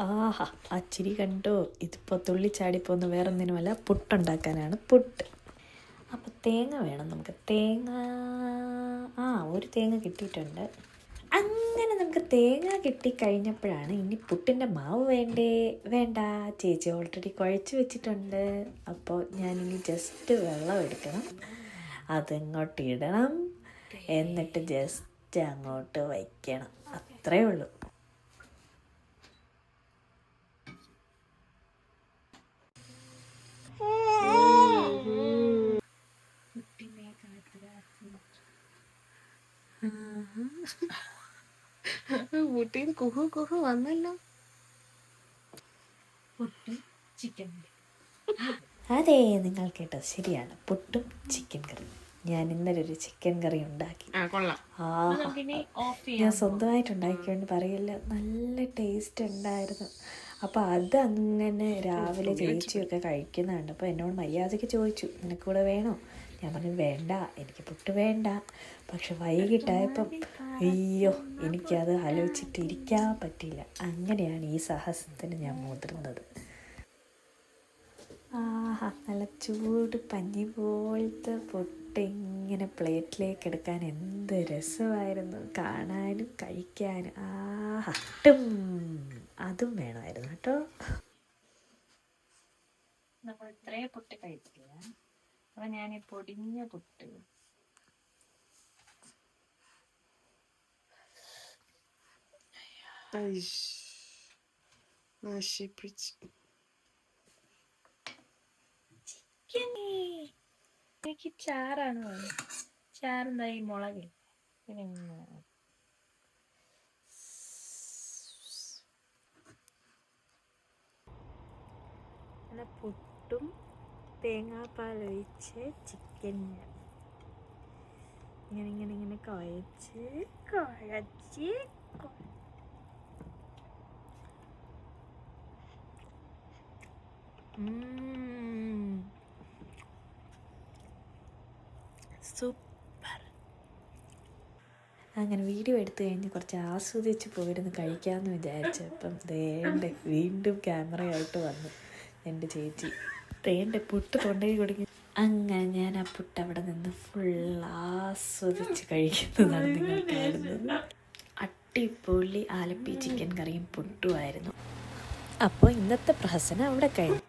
ആഹാ ആ ചിരി കണ്ടോ? ഇതിപ്പോൾ തുള്ളിച്ചാടിപ്പോന്ന് വേറൊന്നിനുമല്ല, പുട്ടുണ്ടാക്കാനാണ്. പുട്ട്. അപ്പോൾ തേങ്ങ വേണം നമുക്ക്. തേങ്ങ ഒരു തേങ്ങ കിട്ടിയിട്ടുണ്ട്. അങ്ങനെ നമുക്ക് തേങ്ങ കിട്ടിക്കഴിഞ്ഞപ്പോഴാണ് ഇനി പുട്ടിൻ്റെ മാവ് വേണ്ട, ചേച്ചി ഓൾറെഡി കുഴച്ച് വെച്ചിട്ടുണ്ട്. അപ്പോൾ ഞാനിനി ജസ്റ്റ് വെള്ളം എടുക്കണം, അതങ്ങോട്ട് ഇടണം, എന്നിട്ട് ജസ്റ്റ് അങ്ങോട്ട് വയ്ക്കണം. അത്രയേ ഉള്ളൂ. കുട്ടിയിൽ കുഹു വന്നല്ലോ. അതെ, നിങ്ങൾ കേട്ടത് ശരിയാണ്. പുട്ടും ചിക്കൻ കറിയും. ഞാൻ ഇന്നലെ ഒരു ചിക്കൻ കറി ഉണ്ടാക്കി. ഞാൻ സ്വന്തമായിട്ട് ഉണ്ടാക്കിക്കൊണ്ട് പറയില്ല, നല്ല ടേസ്റ്റ് ഉണ്ടായിരുന്നു. അപ്പോൾ അതങ്ങനെ രാവിലെ ചേച്ചിയൊക്കെ കഴിക്കുന്നുണ്ട്. അപ്പോൾ എന്നോട് മര്യാദയ്ക്ക് ചോദിച്ചു, നിനക്കൂടെ വേണോ? ഞാൻ പറഞ്ഞു വേണ്ട, എനിക്ക് പുട്ട് വേണ്ട. പക്ഷെ വൈകിട്ടായപ്പം അയ്യോ, എനിക്കത് ആലോചിച്ചിട്ട് ഇരിക്കാൻ പറ്റില്ല. അങ്ങനെയാണ് ഈ സാഹസത്തിന് ഞാൻ മുതിർന്നത്. നല്ല ചൂട് പഞ്ഞി പോലത്തെ പുട്ട് ഇങ്ങനെ പ്ലേറ്റിലേക്ക് എടുക്കാൻ എന്ത് രസമായിരുന്നു, കാണാനും കഴിക്കാനും. അതും വേണമായിരുന്നു കേട്ടോ. നമ്മൾ ഇത്രയും പുട്ട് കഴിക്കില്ല, അപ്പോൾ ഞാൻ പൊടിഞ്ഞ പുട്ട് എനിക്ക് ചാറാണ് വേണ്ടത്. ചാറെന്തായി മുളകിൽ പിന്നെ പുട്ടും തേങ്ങാപ്പാലൊഴിച്ച് ചിക്കൻ ഇങ്ങനെ കുഴച്ച് സൂപ്പർ. അങ്ങനെ വീഡിയോ എടുത്തു കഴിഞ്ഞ് കുറച്ച് ആസ്വദിച്ച് പോയിരുന്നു കഴിക്കാമെന്ന് വിചാരിച്ചപ്പം വീണ്ടും ക്യാമറയായിട്ട് വന്നു എൻ്റെ ചേച്ചി. പുട്ട് തൊണ്ടയിൽ കൊടുക്കും. അങ്ങനെ ഞാൻ ആ പുട്ട് അവിടെ നിന്ന് ഫുൾ ആസ്വദിച്ച് കഴിക്കുന്നതാണ് നിങ്ങൾ കാണുന്നത്. അടിപൊളി ആലപ്പി ചിക്കൻ കറിയും പുട്ടുമായിരുന്നു. അപ്പോൾ ഇന്നത്തെ പ്രഹസനം അവിടെ കഴിഞ്ഞു.